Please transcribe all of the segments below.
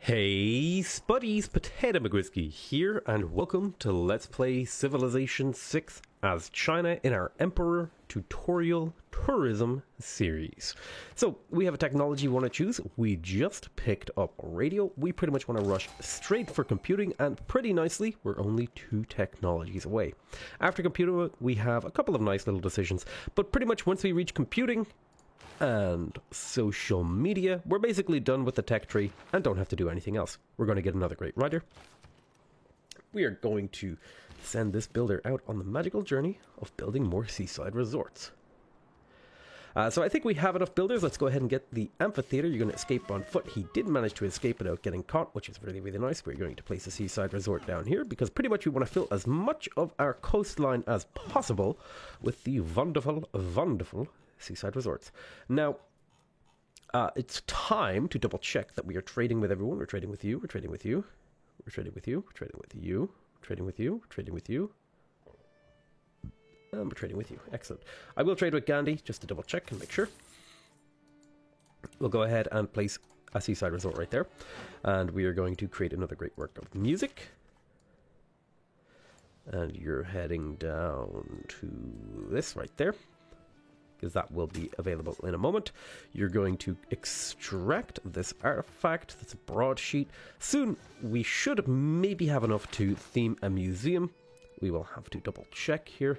Hey Spuddies, Potato McWhiskey here, and welcome to Let's Play Civilization 6 as China in our Emperor Tutorial Tourism series. So, we have a technology we want to choose. We just picked up radio. We pretty much want to rush straight for computing, and pretty nicely, we're only 2 technologies away. After computing, we have a couple of nice little decisions, but pretty much once we reach computing and social media, we're basically done with the tech tree and don't have to do anything else. We're going to get another great writer. We are going to send this builder out on the magical journey of building more seaside resorts. So I think we have enough builders. Let's go ahead and get the amphitheater. You're going to escape on foot. He did manage to escape without getting caught, which is really, really nice. We're going to place a seaside resort down here because pretty much we want to fill as much of our coastline as possible with the wonderful, wonderful seaside resorts. Now, it's time to double check that we are trading with everyone. We're trading with you. We're trading with you. We're trading with you. We're trading with you. We're trading with you. We're trading with you. And we're trading with you. Excellent. I will trade with Gandhi just to double check and make sure. We'll go ahead and place a seaside resort right there. And we are going to create another great work of music. And you're heading down to this right there, because that will be available in a moment. You're going to extract this artifact. That's a broadsheet. Soon, we should maybe have enough to theme a museum. We will have to double check here.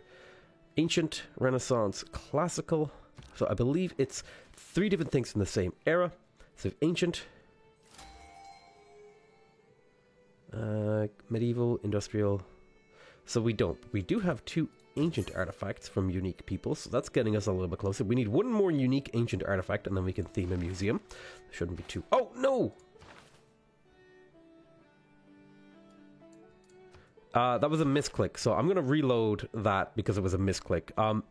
Ancient, Renaissance, Classical. So I believe it's 3 different things from the same era. So ancient, medieval, industrial. So we don't. We do have 2 ancient artifacts from unique people, so that's getting us a little bit closer. We need 1 more unique ancient artifact, and then we can theme a museum. Shouldn't be too... Oh, no! That was a misclick, so I'm going to reload that because it was a misclick. I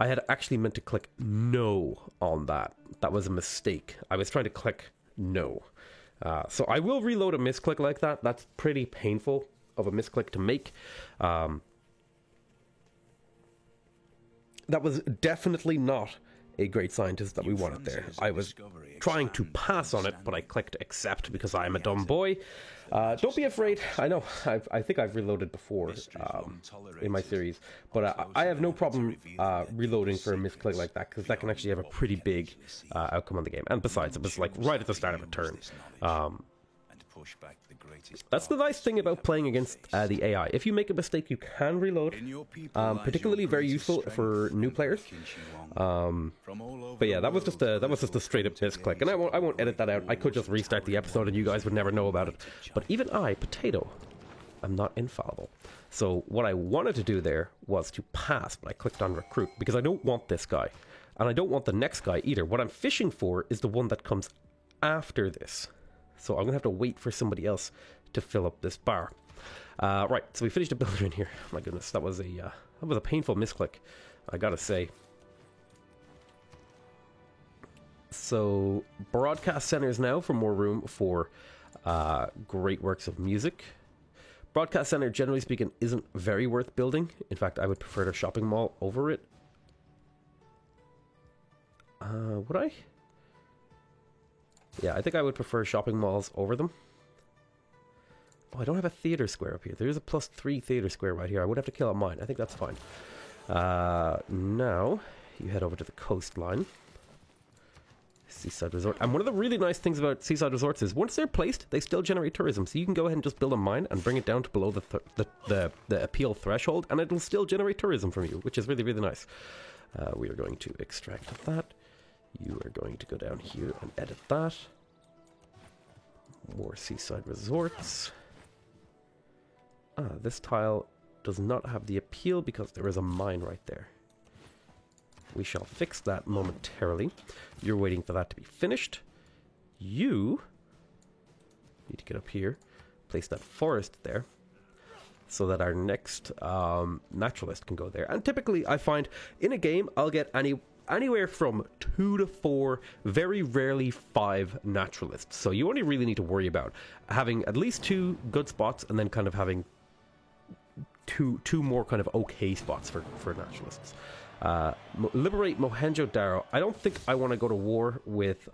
had actually meant to click no on that. That was a mistake. I was trying to click no. So I will reload a misclick like that. That's pretty painful of a misclick to make. That was definitely not a great scientist that we wanted there. I was trying to pass on it, but I clicked accept because I am a dumb boy. Don't be afraid. I know, I think I've reloaded before in my series, but I have no problem reloading for a misclick like that, because that can actually have a pretty big outcome on the game. And besides, it was like right at the start of a turn. That's the nice thing about playing against the AI. If you make a mistake, you can reload. Particularly very useful for new players. But yeah, that was just a straight up misclick, and I won't edit that out. I could just restart the episode, and you guys would never know about it. But even I, Potato, I'm not infallible. So what I wanted to do there was to pass, but I clicked on recruit because I don't want this guy, and I don't want the next guy either. What I'm fishing for is the one that comes after this. So I'm going to have to wait for somebody else to fill up this bar. Right, so we finished a builder in here. Oh my goodness, that was a painful misclick, I gotta say. So, broadcast centers now for more room for great works of music. Broadcast center, generally speaking, isn't very worth building. In fact, I would prefer the shopping mall over it. Would I? Yeah, I think I would prefer shopping malls over them. Oh, I don't have a theater square up here. There's a +3 theater square right here. I would have to kill out mine. I think that's fine. Now, you head over to the coastline. Seaside resort. And one of the really nice things about seaside resorts is once they're placed, they still generate tourism. So you can go ahead and just build a mine and bring it down to below the appeal threshold, and it'll still generate tourism from you, which is really, really nice. We are going to extract that. You are going to go down here and edit that. More seaside resorts. This tile does not have the appeal because there is a mine right there. We shall fix that momentarily. You're waiting for that to be finished. You need to get up here, place that forest there, so that our next naturalist can go there. And typically, I find in a game, I'll get anywhere from 2 to 4, very rarely 5 naturalists. So you only really need to worry about having at least 2 good spots, and then kind of having two more kind of okay spots for naturalists. Liberate Mohenjo-Daro. I don't think I want to go to war with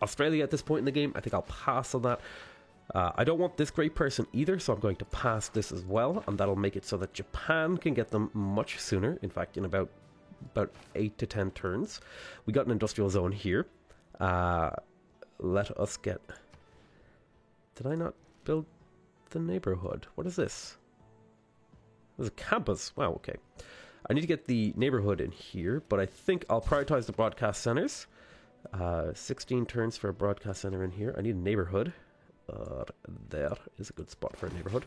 Australia at this point in the game, I think I'll pass on that. I don't want this great person either, so I'm going to pass this as well, and that'll make it so that Japan can get them much sooner. In fact, in about 8 to 10 turns. We got an industrial zone here. Let us get... Did I not build the neighborhood? What is this? There's a campus. Wow, okay. I need to get the neighborhood in here, but I think I'll prioritize the broadcast centers. 16 turns for a broadcast center in here. I need a neighborhood. There is a good spot for a neighborhood.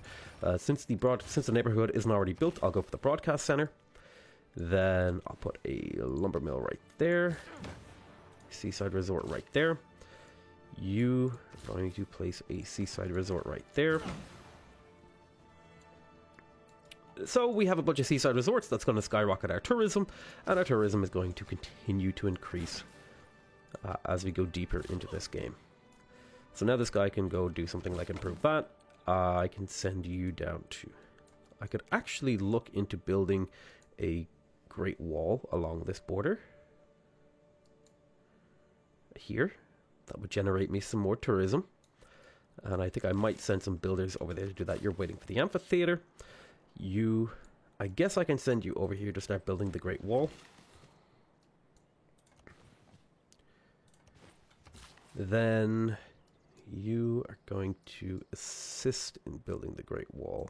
Since the neighborhood isn't already built, I'll go for the broadcast center. Then I'll put a lumber mill right there. Seaside resort right there. You are going to place a seaside resort right there. So we have a bunch of seaside resorts. That's going to skyrocket our tourism, and our tourism is going to continue to increase as we go deeper into this game. So now this guy can go do something like improve that. I can send you down to... I could actually look into building a Great Wall along this border. Here. That would generate me some more tourism. And I think I might send some builders over there to do that. You're waiting for the amphitheater. I guess I can send you over here to start building the Great Wall. Then you are going to assist in building the Great Wall.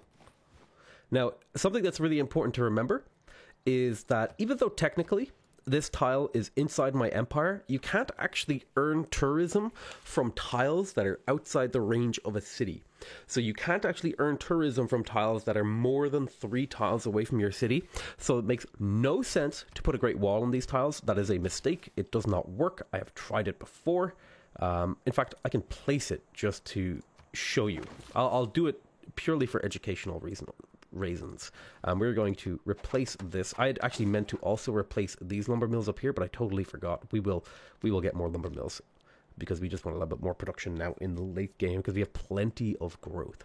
Now, something that's really important to remember is that even though technically this tile is inside my empire, you can't actually earn tourism from tiles that are outside the range of a city. So you can't actually earn tourism from tiles that are more than 3 tiles away from your city. So it makes no sense to put a Great Wall on these tiles. That is a mistake. It does not work. I have tried it before. In fact, I can place it just to show you. I'll do it purely for educational reasons. We're going to replace this. I had actually meant to also replace these lumber mills up here, but I totally forgot. We will get more lumber mills because we just want a little bit more production now in the late game because we have plenty of growth.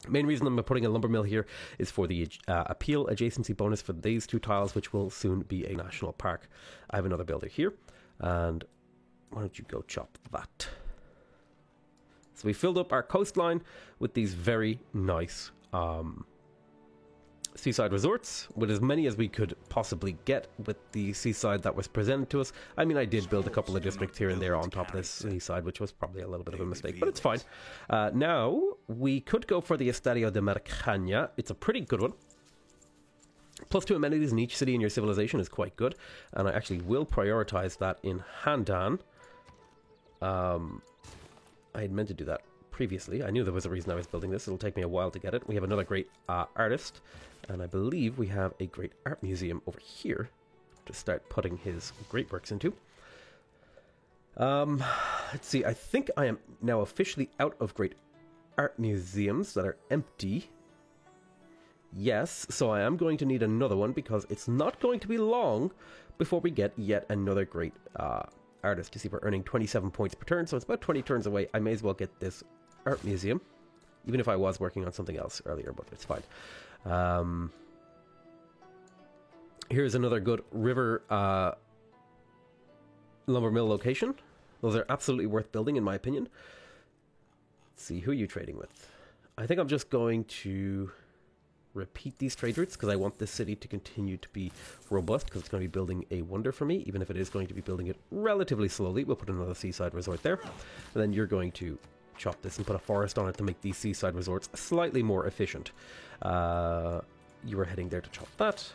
Main reason I'm putting a lumber mill here is for the appeal adjacency bonus for these 2 tiles, which will soon be a national park. I have another builder here, and why don't you go chop that? So we filled up our coastline with these very nice seaside resorts, with as many as we could possibly get with the seaside that was presented to us. I mean, I did build a couple of districts here and there on top of this seaside, which was probably a little bit of a mistake, but it's fine. Now, we could go for the Estadio de Maracana. It's a pretty good one. +2 amenities in each city in your civilization is quite good, and I actually will prioritize that in Handan. I had meant to do that previously. I knew there was a reason I was building this. It'll take me a while to get it. We have another great artist, and I believe we have a great art museum over here to start putting his great works into. Let's see. I think I am now officially out of great art museums that are empty. Yes, so I am going to need another one because it's not going to be long before we get yet another great artist. You see, we're earning 27 points per turn, so it's about 20 turns away. I may as well get this art museum, even if I was working on something else earlier, but it's fine. Here's another good river lumber mill location. Those are absolutely worth building, in my opinion. Let's see, who are you trading with? I think I'm just going to repeat these trade routes because I want this city to continue to be robust, because it's going to be building a wonder for me, even if it is going to be building it relatively slowly. We'll put another seaside resort there, and then you're going to chop this and put a forest on it to make these seaside resorts slightly more efficient. You are heading there to chop that.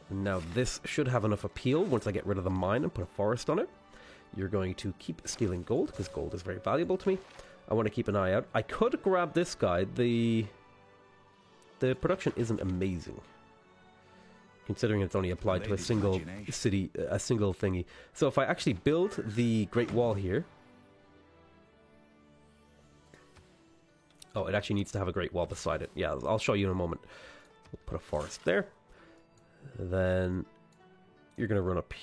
Now this should have enough appeal once I get rid of the mine and put a forest on it. You're going to keep stealing gold because gold is very valuable to me. I want to keep an eye out. I could grab this guy. The production isn't amazing, considering it's only applied to a single city, a single thingy. So if I actually build the Great Wall here... Oh, it actually needs to have a Great Wall beside it. Yeah, I'll show you in a moment. We'll put a forest there. Then you're going to run up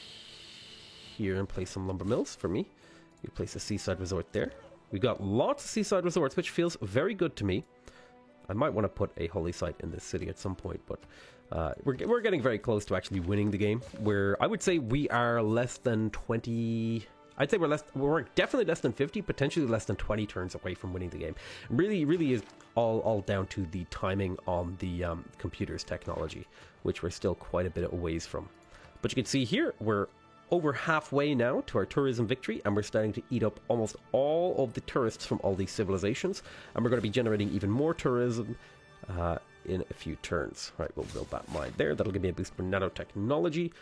here and place some lumber mills for me. You place a seaside resort there. We've got lots of seaside resorts, which feels very good to me. I might want to put a holy site in this city at some point, but we're getting very close to actually winning the game, where I would say we are less than 20... I'd say we're definitely less than 50, potentially less than 20 turns away from winning the game. Really is all down to the timing on the computer's technology, which we're still quite a bit a ways from. But you can see here, we're over halfway now to our tourism victory, and we're starting to eat up almost all of the tourists from all these civilizations, and we're going to be generating even more tourism in a few turns. Right, we'll build that mine there. That'll give me a boost for nanotechnology.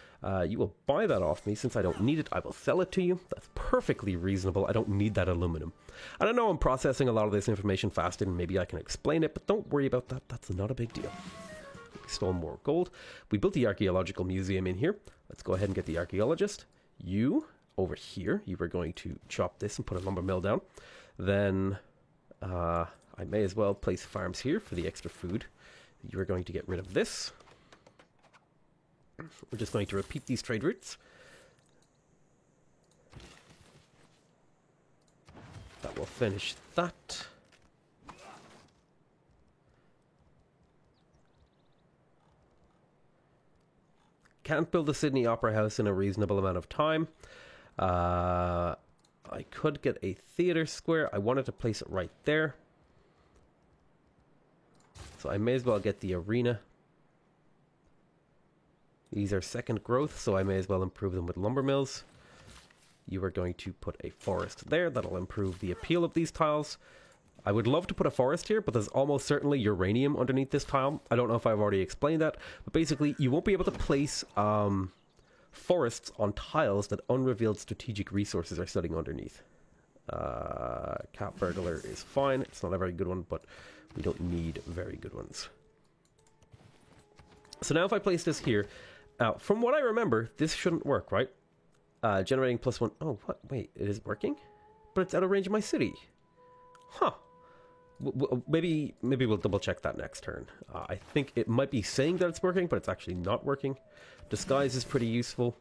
You will buy that off me. Since I don't need it, I will sell it to you. That's perfectly reasonable. I don't need that aluminum. And I know I'm processing a lot of this information faster, and maybe I can explain it, but don't worry about that. That's not a big deal. We stole more gold. We built the archaeological museum in here. Let's go ahead and get the archaeologist. You, over here, you are going to chop this and put a lumber mill down. Then I may as well place farms here for the extra food. You are going to get rid of this. We're just going to repeat these trade routes. That will finish that. Can't build the Sydney Opera House in a reasonable amount of time. I could get a theatre square. I wanted to place it right there. So I may as well get the arena. These are second growth, so I may as well improve them with lumber mills. You are going to put a forest there. That'll improve the appeal of these tiles. I would love to put a forest here, but there's almost certainly uranium underneath this tile. I don't know if I've already explained that, but basically you won't be able to place forests on tiles that unrevealed strategic resources are sitting underneath. Cat burglar is fine. It's not a very good one, but we don't need very good ones. So now if I place this here, from what I remember, this shouldn't work, right? Generating +1. Oh, what? Wait, it is working? But it's out of range of my city. Huh. Maybe we'll double check that next turn. I think it might be saying that it's working, but it's actually not working. Disguise is pretty useful.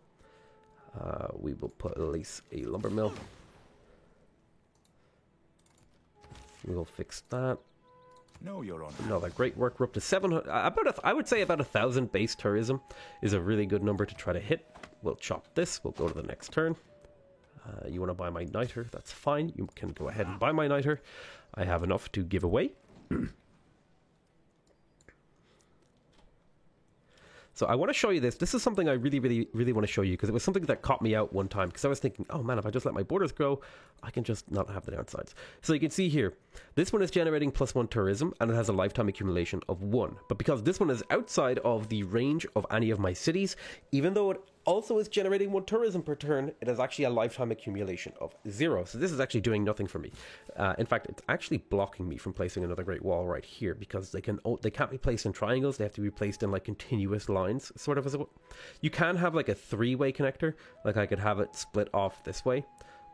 We will put at least a lumber mill. We will fix that. No, Your Honor. Another great work. We're up to 700. I would say about 1,000 base tourism is a really good number to try to hit. We'll chop this. We'll go to the next turn. You want to buy my niter? That's fine. You can go ahead and buy my niter. I have enough to give away. So I want to show you this. This is something I really want to show you because it was something that caught me out one time because I was thinking, oh man, if I just let my borders grow, I can just not have the downsides. So you can see here, this one is generating +1 tourism and it has a lifetime accumulation of 1. But because this one is outside of the range of any of my cities, even though it also is generating 1 tourism per turn, it is actually a lifetime accumulation of 0. So this is actually doing nothing for me. In fact, it's actually blocking me from placing another Great Wall right here because they can't be placed in triangles. They have to be placed in like continuous lines, sort of as a... You can have like a 3-way connector, like I could have it split off this way,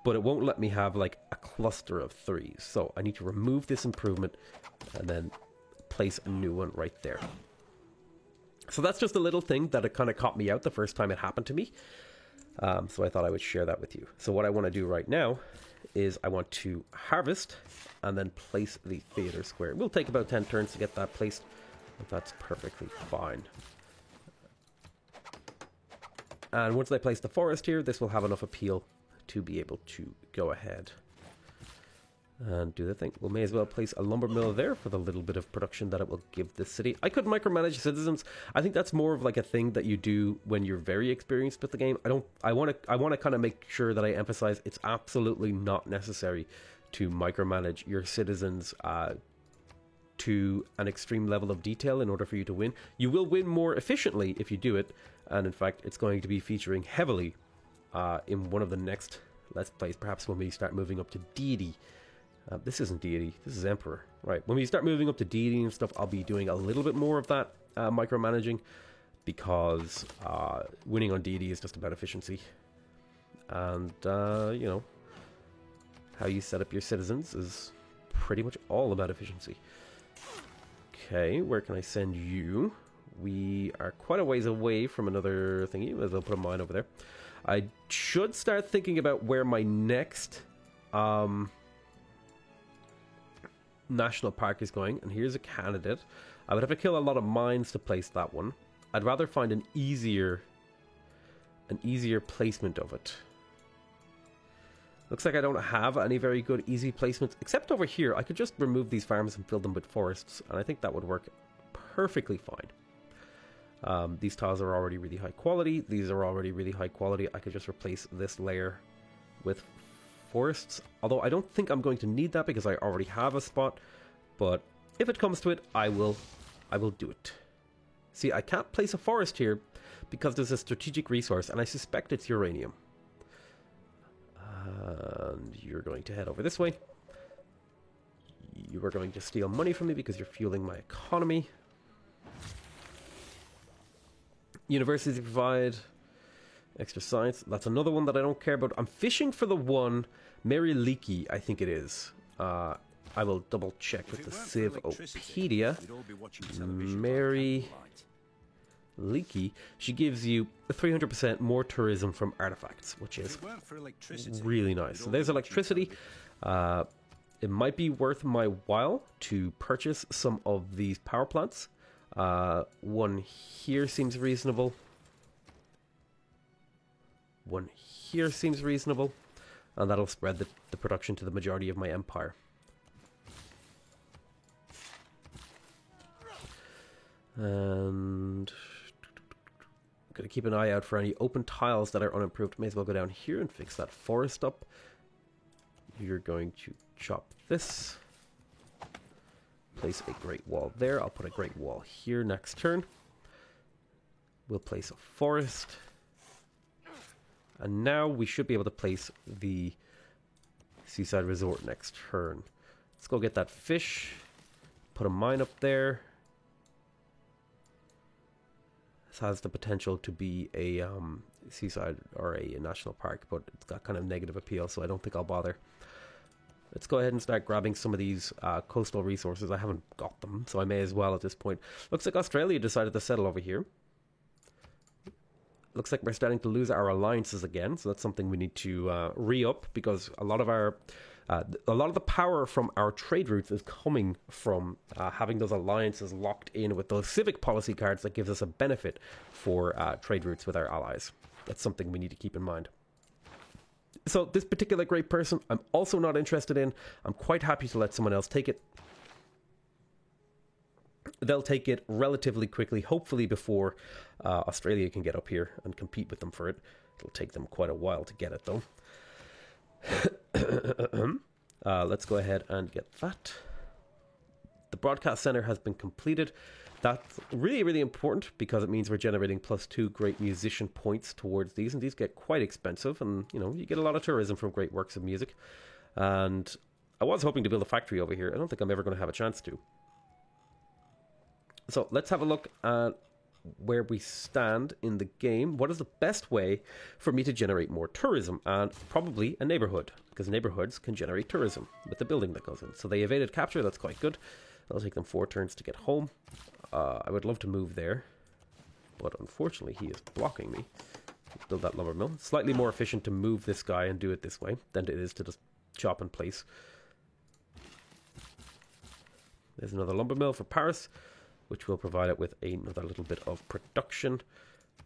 but it won't let me have like a cluster of 3s. So I need to remove this improvement and then place a new one right there. So that's just a little thing that it kind of caught me out the first time it happened to me. So I thought I would share that with you. So what I want to do right now is I want to harvest and then place the theater square. It will take about 10 turns to get that placed, but that's perfectly fine. And once I place the forest here, this will have enough appeal to be able to go ahead and do the thing. We may as well place a lumber mill there for the little bit of production that it will give the city. I could micromanage citizens. I think that's more of like a thing that you do when you're very experienced with the game. I want to kind of make sure that I emphasize it's absolutely not necessary to micromanage your citizens to an extreme level of detail in order for you to win. You will win more efficiently if you do it, and in fact it's going to be featuring heavily in one of the next Let's Plays, perhaps when we start moving up to deity. This isn't deity, this is emperor. Right, when we start moving up to deity and stuff, I'll be doing a little bit more of that micromanaging, because winning on deity is just about efficiency. And, you know, how you set up your citizens is pretty much all about efficiency. Okay, where can I send you? We are quite a ways away from another thingy. Might as well put a mine over there. I should start thinking about where my next national park is going, and here's a candidate. I would have to kill a lot of mines to place that one. I'd rather find an easier placement of it. Looks like I don't have any very good easy placements, except over here. I could just remove these farms and fill them with forests, and I think that would work perfectly fine. These tiles are already really high quality. These are already really high quality. I could just replace this layer with forests, although I don't think I'm going to need that because I already have a spot, but if it comes to it, I will do it. See, I can't place a forest here because there's a strategic resource, and I suspect it's uranium. And you're going to head over this way. You are going to steal money from me because you're fueling my economy. Universities provide extra science. That's another one that I don't care about. I'm fishing for the one, Mary Leakey, I think it is. I will double check with the Civopedia. Mary Leakey. She gives you 300% more tourism from artifacts, which is really nice. So there's electricity. It might be worth my while to purchase some of these power plants. One here seems reasonable. One here seems reasonable. And that'll spread the production to the majority of my empire. And I'm going to keep an eye out for any open tiles that are unimproved. May as well go down here and fix that forest up. You're going to chop this. Place a great wall there. I'll put a great wall here next turn. We'll place a forest. And now we should be able to place the seaside resort next turn. Let's go get that fish. Put a mine up there. This has the potential to be a seaside or a national park, but it's got kind of negative appeal, so I don't think I'll bother. Let's go ahead and start grabbing some of these coastal resources. I haven't got them, so I may as well at this point. Looks like Australia decided to settle over here. Looks like we're starting to lose our alliances again, so that's something we need to re-up, because a lot of the power from our trade routes is coming from having those alliances locked in with those civic policy cards that gives us a benefit for trade routes with our allies. That's something we need to keep in mind. So this particular great person, I'm also not interested in. I'm quite happy to let someone else take it. They'll take it relatively quickly, hopefully before Australia can get up here and compete with them for it. It'll take them quite a while to get it, though. Let's go ahead and get that. The broadcast center has been completed. That's really, really important because it means we're generating +2 great musician points towards these, and these get quite expensive, and you get a lot of tourism from great works of music. And I was hoping to build a factory over here. I don't think I'm ever going to have a chance to. So let's have a look at where we stand in the game. What is the best way for me to generate more tourism? And probably a neighborhood, because neighborhoods can generate tourism with the building that goes in. So they evaded capture. That's quite good. It'll take them 4 turns to get home. I would love to move there, but unfortunately he is blocking me. Build that lumber mill. It's slightly more efficient to move this guy and do it this way than it is to just chop and place. There's another lumber mill for Paris, which will provide it with another little bit of production.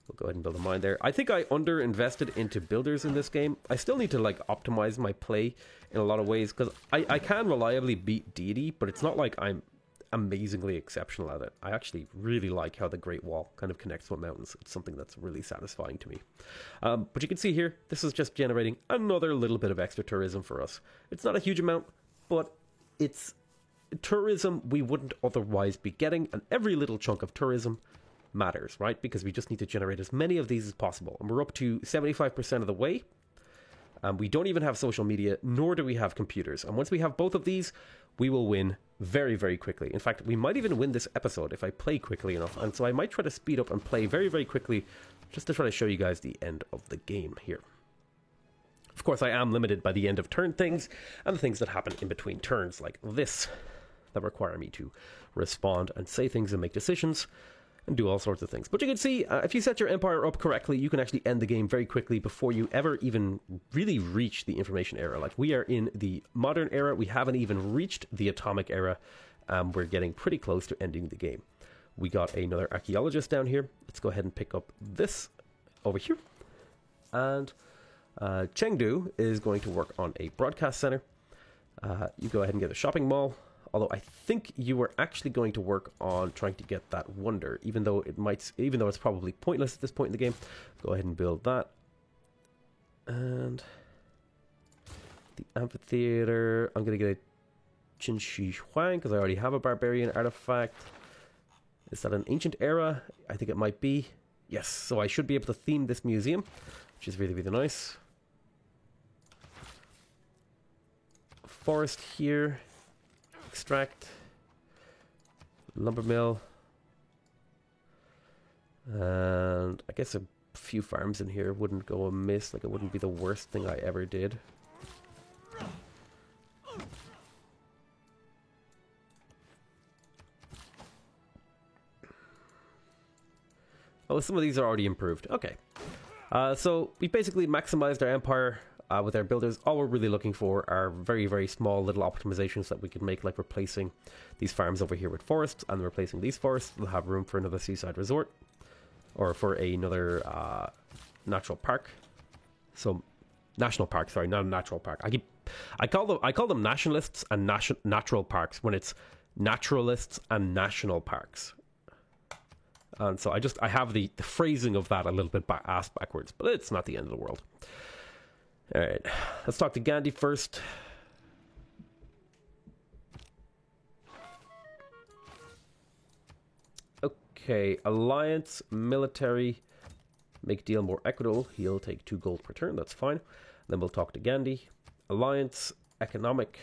We'll go ahead and build a mine there. I think I under-invested into builders in this game. I still need to optimize my play in a lot of ways, because I can reliably beat Deity, but it's not like I'm amazingly exceptional at it. I actually really like how the Great Wall kind of connects with mountains. It's something that's really satisfying to me. But you can see here, this is just generating another little bit of extra tourism for us. It's not a huge amount, but it's tourism we wouldn't otherwise be getting, and every little chunk of tourism matters, right? Because we just need to generate as many of these as possible, and we're up to 75% of the way. We don't even have social media, nor do we have computers, and once we have both of these, we will win very, very quickly. In fact, we might even win this episode if I play quickly enough, and so I might try to speed up and play very, very quickly just to try to show you guys the end of the game here. Of course, I am limited by the end of turn things and the things that happen in between turns, like this, that require me to respond and say things and make decisions. and do all sorts of things. But you can see, if you set your empire up correctly, you can actually end the game very quickly before you ever even really reach the information era. Like, we are in the modern era, we haven't even reached the atomic era, we're getting pretty close to ending the game. We got another archaeologist down here. Let's go ahead and pick up this over here. And Chengdu is going to work on a broadcast center. You go ahead and get a shopping mall. Although I think you were actually going to work on trying to get that wonder, even though it's probably pointless at this point in the game. Go ahead and build that. And the amphitheater, I'm going to get a Qin Shi Huang because I already have a barbarian artifact. Is that an ancient era? I think it might be. Yes, so I should be able to theme this museum, which is really, really nice. Forest here. Extract. Lumber mill. And I guess a few farms in here wouldn't go amiss. Like, it wouldn't be the worst thing I ever did. Oh, some of these are already improved. Okay. So we basically maximized our empire with our builders. All we're really looking for are very, very small little optimizations that we can make, like replacing these farms over here with forests, and replacing these forests. We'll have room for another seaside resort, or for another natural park. So, national park, sorry, not a natural park. I call them nationalists and natural parks when it's naturalists and national parks. And so I have the phrasing of that a little bit ass backwards, but it's not the end of the world. All right, let's talk to Gandhi first. Okay, alliance, military, make deal more equitable. He'll take 2 gold per turn, that's fine. Then we'll talk to Gandhi. Alliance, economic.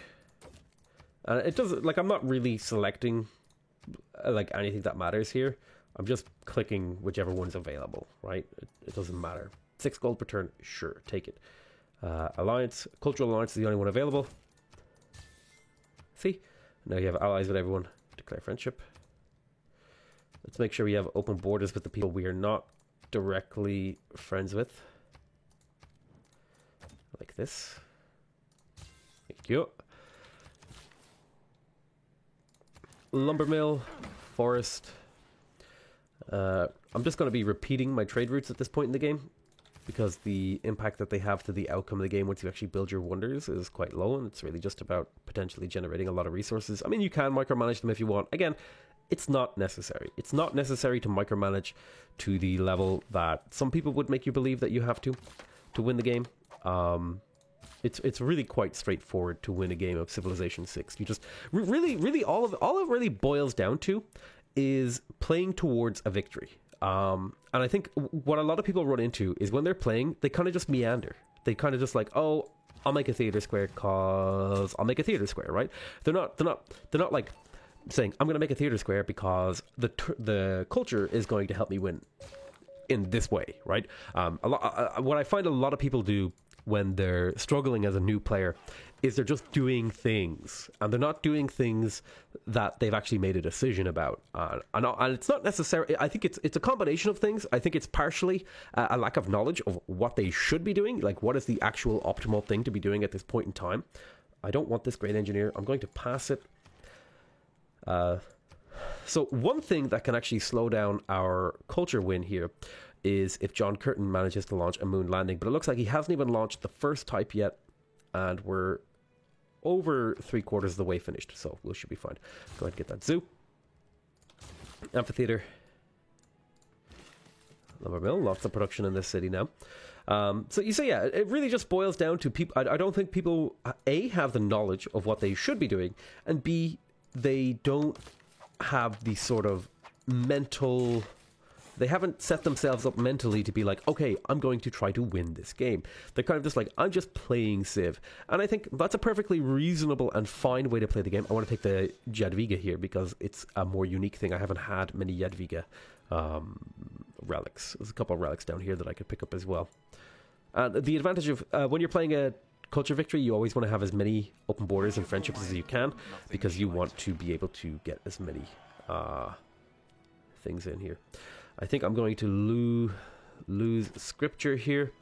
It doesn't, like, I'm not really selecting like anything that matters here. I'm just clicking whichever one's available, right? It doesn't matter. 6 gold per turn, sure, take it. Alliance, cultural alliance is the only one available. See? Now you have allies with everyone. Declare friendship. Let's make sure we have open borders with the people we are not directly friends with. Like this. Thank you. Lumber mill, forest. I'm just going to be repeating my trade routes at this point in the game, because the impact that they have to the outcome of the game once you actually build your wonders is quite low, and it's really just about potentially generating a lot of resources. I mean, you can micromanage them if you want. Again, it's not necessary. It's not necessary to micromanage to the level that some people would make you believe that you have to win the game. It's really quite straightforward to win a game of Civilization 6. You just really all it really boils down to is playing towards a victory. And I think what a lot of people run into is when they're playing, they kind of just meander. They kind of just like, oh, I'll make a theater square cause I'll make a theater square, right? They're not like saying, I'm going to make a theater square because the culture is going to help me win in this way, right? What I find a lot of people do when they're struggling as a new player is they're just doing things, and they're not doing things that they've actually made a decision about. And it's not necessarily, I think it's a combination of things. I think it's partially a lack of knowledge of what they should be doing, like what is the actual optimal thing to be doing at this point in time. I don't want this great engineer. I'm going to pass it. So one thing that can actually slow down our culture win here is if John Curtin manages to launch a moon landing, but it looks like he hasn't even launched the first type yet, and we're over 3/4 of the way finished, so we should be fine. Go ahead and get that zoo. Amphitheater. Lumber mill, lots of production in this city now. So you say, yeah, it really just boils down to people. I don't think people, A, have the knowledge of what they should be doing, and B, they don't have the sort of mental... They haven't set themselves up mentally to be like, okay, I'm going to try to win this game. They're kind of just like, I'm just playing Civ. And I think that's a perfectly reasonable and fine way to play the game. I want to take the Jadwiga here because it's a more unique thing. I haven't had many Jadwiga relics. There's a couple of relics down here that I could pick up as well. The advantage of when you're playing a culture victory, you always want to have as many open borders and friendships as you can, because you want to be able to get as many things in here. I think I'm going to lose scripture here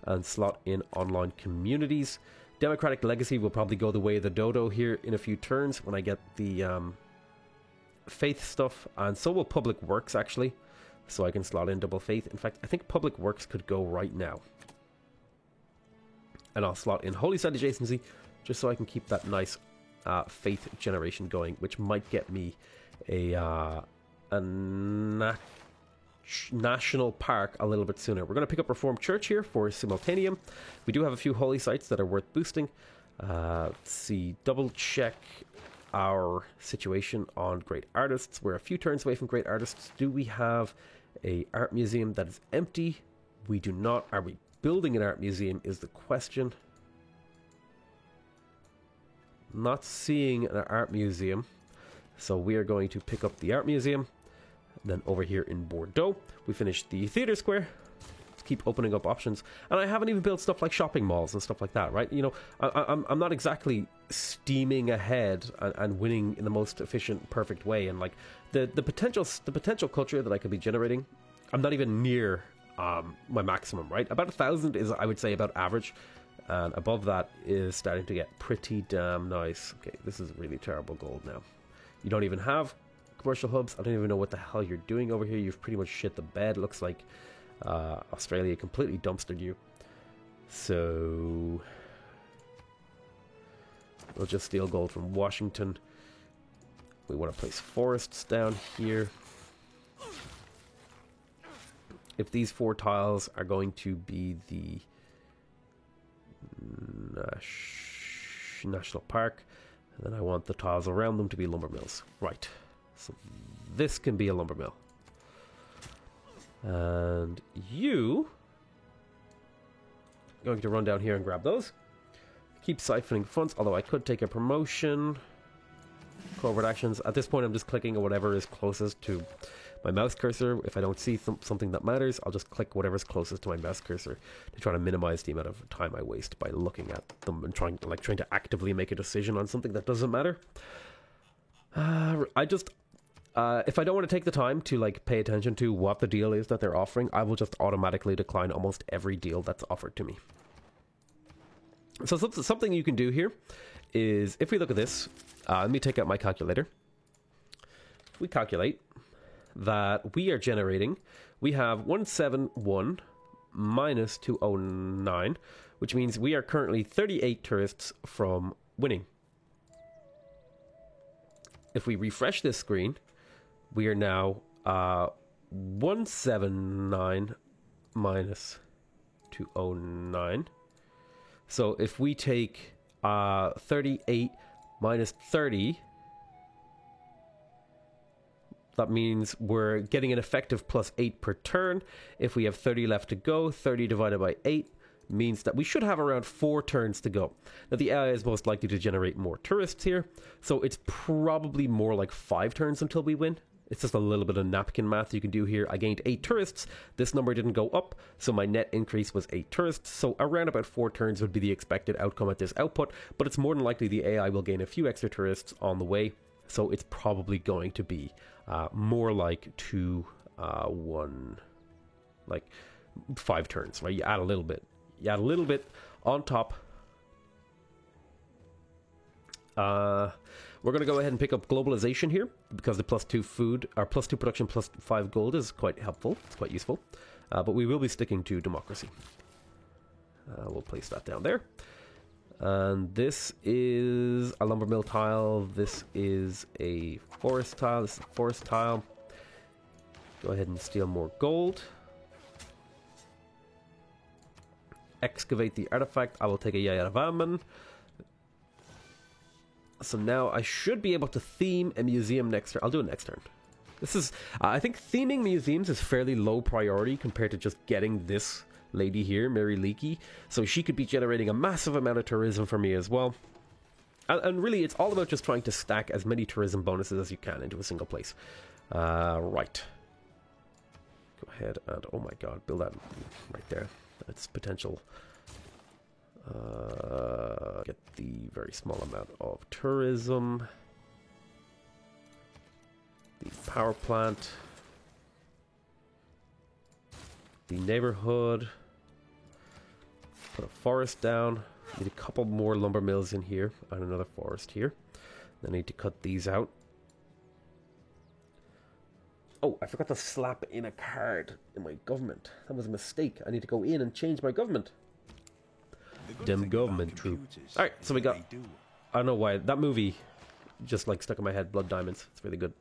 and slot in online communities. Democratic legacy will probably go the way of the dodo here in a few turns when I get the faith stuff, and so will public works actually, so I can slot in double faith. In fact, I think public works could go right now, and I'll slot in holy site adjacency just so I can keep that nice faith generation going, which might get me a national park a little bit sooner. We're going to pick up Reformed Church here for simultaneum. We do have a few holy sites that are worth boosting. Let's see, double check our situation on great artists. We're a few turns away from great artists. Do we have a art museum that is empty? We do not. Are we building an art museum is the question. Not seeing an art museum, so we are going to pick up the art museum. Then over here in Bordeaux, we finished the theater square. Let's keep opening up options. And I haven't even built stuff like shopping malls and stuff like that, right? You know, I'm not exactly steaming ahead and winning in the most efficient, perfect way. And like the potential culture that I could be generating, I'm not even near my maximum, right? About 1,000 is, I would say, about average. And above that is starting to get pretty damn nice. Okay, this is really terrible gold now. You don't even have commercial hubs. I don't even know what the hell you're doing over here. You've pretty much shit the bed. Looks like Australia completely dumpstered you. So we'll just steal gold from Washington. We want to place forests down here. If these 4 tiles are going to be the national park, then I want the tiles around them to be lumber mills. Right. So this can be a lumber mill. And you going to run down here and grab those. Keep siphoning funds, although I could take a promotion. Covert actions. At this point, I'm just clicking on whatever is closest to my mouse cursor. If I don't see something that matters, I'll just click whatever's closest to my mouse cursor to try to minimize the amount of time I waste by looking at them and trying to actively make a decision on something that doesn't matter. If I don't want to take the time to like pay attention to what the deal is that they're offering, I will just automatically decline almost every deal that's offered to me. So something you can do here is, if we look at this, let me take out my calculator. We calculate that we are generating, we have 171 minus 209, which means we are currently 38 tourists from winning. If we refresh this screen, we are now 179 minus 209. So if we take 38 minus 30, that means we're getting an effective plus 8 per turn. If we have 30 left to go, 30 divided by 8 means that we should have around 4 turns to go. Now the AI is most likely to generate more tourists here, so it's probably more like 5 turns until we win. It's just a little bit of napkin math you can do here. I gained 8 tourists. This number didn't go up, so my net increase was 8 tourists. So around about 4 turns would be the expected outcome at this output, but it's more than likely the AI will gain a few extra tourists on the way. So it's probably going to be more like 2, 1, like 5 turns, right? You add a little bit. You add a little bit on top. We're going to go ahead and pick up globalization here because the +2 food, or +2 production, +5 gold is quite helpful. It's quite useful. But we will be sticking to democracy. We'll place that down there. And this is a lumber mill tile. This is a forest tile. This is a forest tile. Go ahead and steal more gold. Excavate the artifact. I will take a Yayavaman. So now I should be able to theme a museum next turn. I'll do it next turn. This is, I think theming museums is fairly low priority compared to just getting this lady here, Mary Leakey. So she could be generating a massive amount of tourism for me as well. And really, it's all about just trying to stack as many tourism bonuses as you can into a single place. Right. Go ahead and, oh my god, build that right there. That's potential. Get the very small amount of tourism. The power plant. the neighborhood. Put a forest down. Need a couple more lumber mills in here and another forest here. I need to cut these out. Oh, I forgot to slap in a card in my government. That was a mistake. I need to go in and change my government. Them government troop. Alright, so we got... I don't know why. That movie just like stuck in my head. Blood Diamonds. It's really good.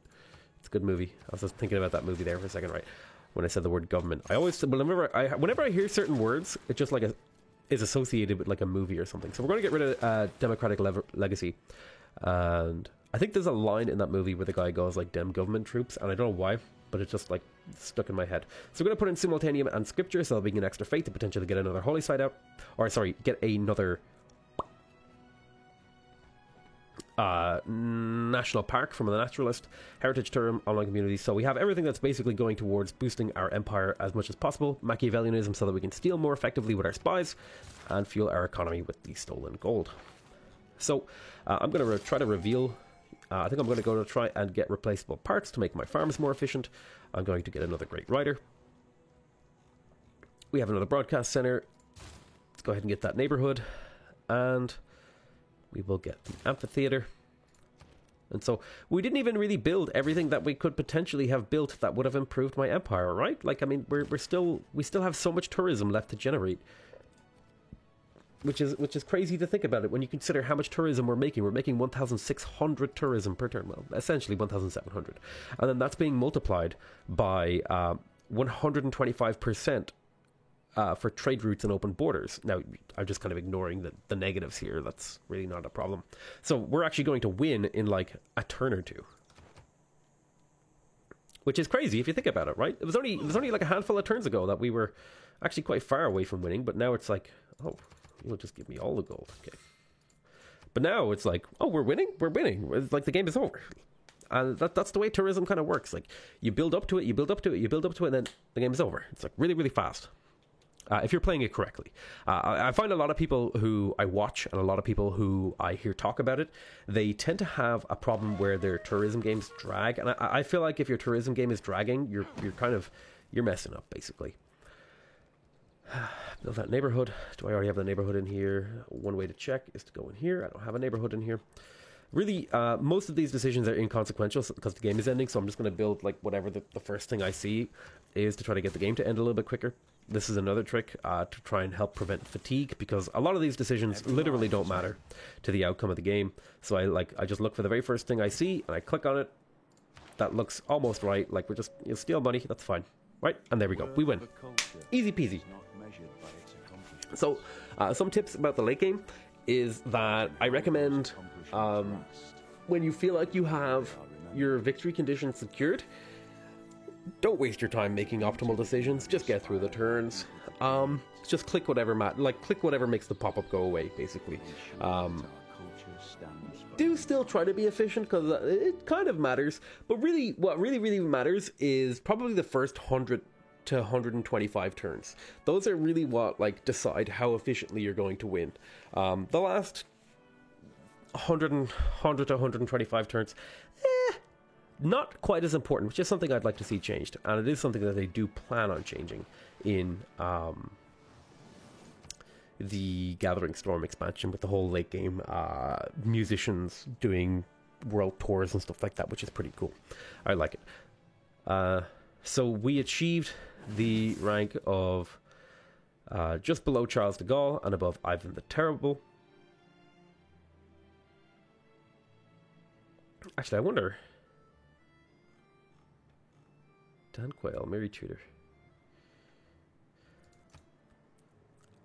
It's a good movie. I was just thinking about that movie there for a second, right? When I said the word government. I always... Whenever I hear certain words, it just like is associated with like a movie or something. So we're going to get rid of Democratic Legacy. And I think there's a line in that movie where the guy goes like, "Dem government troops," and I don't know why, but it's just like stuck in my head. So we're going to put in Simultaneum and Scripture, so that'll be an extra faith to potentially get another holy site out. Or sorry, get another national park from the naturalist, heritage tourism, online community. So we have everything that's basically going towards boosting our empire as much as possible. Machiavellianism, so that we can steal more effectively with our spies and fuel our economy with the stolen gold. So I'm going to try to reveal... I think I'm going to go to try and get replaceable parts to make my farms more efficient. I'm going to get another great writer. We have another broadcast center. Let's go ahead and get that neighborhood. And we will get the amphitheater. And so we didn't even really build everything that we could potentially have built that would have improved my empire, right? Like, I mean, we still have so much tourism left to generate. Which is crazy to think about it when you consider how much tourism we're making. We're making 1,600 tourism per turn. Well, essentially 1,700. And then that's being multiplied by 125% for trade routes and open borders. Now, I'm just kind of ignoring the negatives here. That's really not a problem. So we're actually going to win in like a turn or two. Which is crazy if you think about it, right? It was only like a handful of turns ago that we were actually quite far away from winning. But now it's like, oh... You'll just give me all the gold. Okay. But now it's like, oh, we're winning? We're winning. It's like the game is over. And that's the way tourism kind of works. Like, you build up to it, you build up to it, you build up to it, and then the game is over. It's like really, really fast. If you're playing it correctly. I find a lot of people who I watch and a lot of people who I hear talk about it, they tend to have a problem where their tourism games drag. And I feel like if your tourism game is dragging, you're messing up, basically. Build that neighborhood. Do I already have the neighborhood in here? One way to check is to go in here. I don't have a neighborhood in here. Really, most of these decisions are inconsequential because the game is ending, so I'm just going to build like whatever the first thing I see is to try to get the game to end a little bit quicker. This is another trick to try and help prevent fatigue, because a lot of these decisions literally don't matter to the outcome of the game. So I just look for the very first thing I see and I click on it. That looks almost right. Like you'll steal money. That's fine. Right? And there we go. We win. Easy peasy. So, some tips about the late game is that I recommend when you feel like you have your victory conditions secured, don't waste your time making optimal decisions. Just get through the turns. Just click whatever click whatever makes the pop-up go away, basically. Do still try to be efficient because it kind of matters, but really, what really matters is probably the first 100 to 125 turns. Those are really what decide how efficiently you're going to win. The last 100 to 125 turns, not quite as important, which is something I'd like to see changed, and it is something that they do plan on changing in the Gathering Storm expansion, with the whole late game musicians doing world tours and stuff like that, which is pretty cool. I like it. So we achieved the rank of just below Charles de Gaulle and above Ivan the Terrible. Actually, I wonder... Dan Quayle, Mary Tudor.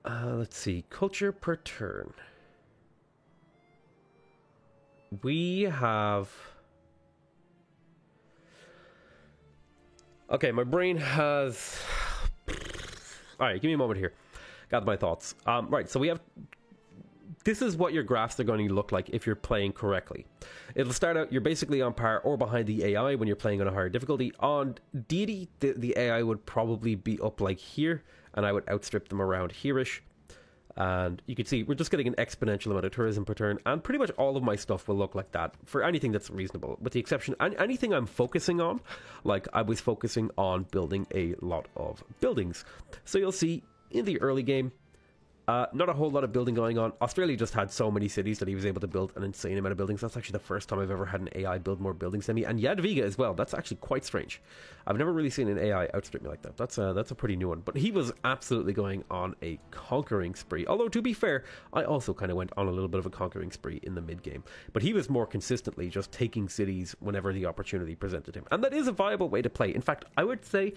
Let's see. Culture per turn. We have... Okay, my brain has... Alright, give me a moment here. Gather my thoughts. Right, so we have... This is what your graphs are going to look like if you're playing correctly. It'll start out, you're basically on par or behind the AI when you're playing on a higher difficulty. On Deity, the AI would probably be up like here, and I would outstrip them around here-ish. And you can see we're just getting an exponential amount of tourism per turn, and pretty much all of my stuff will look like that for anything that's reasonable, with the exception anything I'm focusing on. Like I was focusing on building a lot of buildings, so you'll see in the early game not a whole lot of building going on. Australia just had so many cities that he was able to build an insane amount of buildings. That's actually the first time I've ever had an AI build more buildings than me. And Jadwiga as well. That's actually quite strange. I've never really seen an AI outstrip me like that. That's a pretty new one. But he was absolutely going on a conquering spree. Although, to be fair, I also kind of went on a little bit of a conquering spree in the mid-game. But he was more consistently just taking cities whenever the opportunity presented him. And that is a viable way to play. In fact, I would say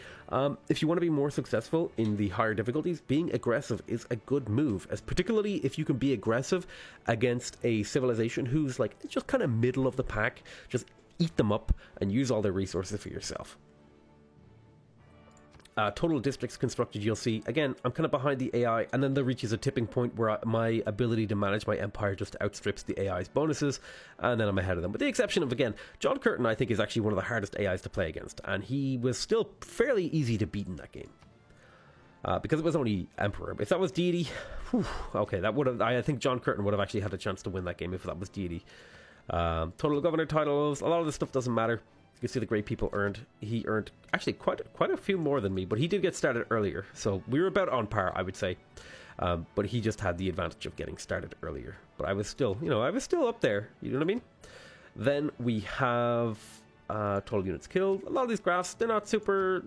if you want to be more successful in the higher difficulties, being aggressive is a good move, as particularly if you can be aggressive against a civilization who's like just kind of middle of the pack. Just eat them up and use all their resources for yourself. Total districts constructed, you'll see again I'm kind of behind the AI, and then there reaches a tipping point where my ability to manage my empire just outstrips the AI's bonuses, and then I'm ahead of them, with the exception of, again, John Curtin. I think is actually one of the hardest AIs to play against, and he was still fairly easy to beat in that game. Because it was only Emperor. If that was Deity, okay, that would have. I think John Curtin would have actually had a chance to win that game if that was Deity. Total governor titles, a lot of this stuff doesn't matter. You can see the great people earned. He earned actually quite a few more than me, but he did get started earlier, so we were about on par, I would say. But he just had the advantage of getting started earlier. But I was still, I was still up there. You know what I mean? Then we have. Total units killed. A lot of these graphs, they're not super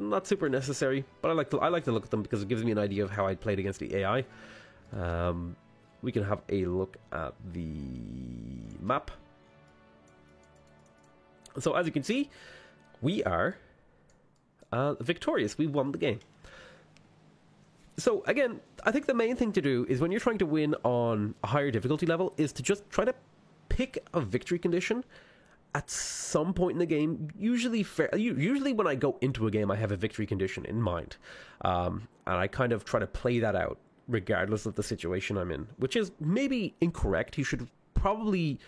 necessary, but I like to look at them because it gives me an idea of how I played against the AI. We can have a look at the map. So as you can see, we are victorious. We won the game. So again, I think the main thing to do is when you're trying to win on a higher difficulty level is to just try to pick a victory condition at some point in the game. Usually when I go into a game, I have a victory condition in mind, and I kind of try to play that out regardless of the situation I'm in, which is maybe incorrect. You should probably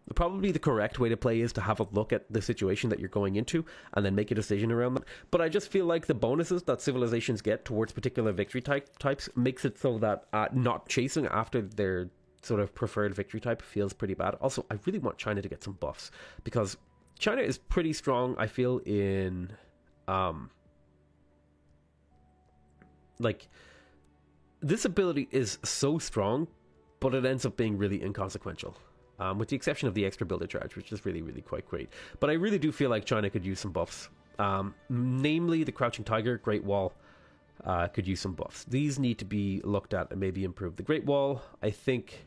the correct way to play is to have a look at the situation that you're going into and then make a decision around that. But I just feel like the bonuses that civilizations get towards particular victory types makes it so that not chasing after their sort of preferred victory type feels pretty bad. Also, I really want China to get some buffs, because China is pretty strong, I feel, in like, this ability is so strong, but it ends up being really inconsequential, with the exception of the extra builder charge, which is really, really quite great. But I really do feel like China could use some buffs, namely the Crouching Tiger, Great Wall, could use some buffs. These need to be looked at and maybe improved. The Great Wall, I think,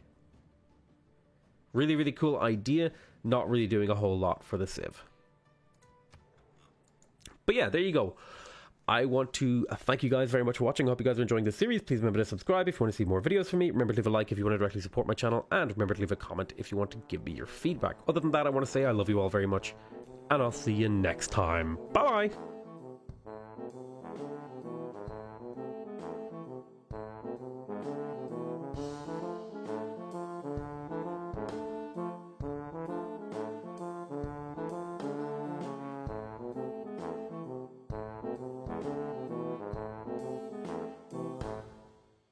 really, really cool idea, not really doing a whole lot for the Civ. But yeah, there you go. I want to thank you guys very much for watching. I hope you guys are enjoying this series. Please remember to subscribe if you want to see more videos from me. Remember to leave a like if you want to directly support my channel. And remember to leave a comment if you want to give me your feedback. Other than that, I want to say I love you all very much. And I'll see you next time. Bye-bye!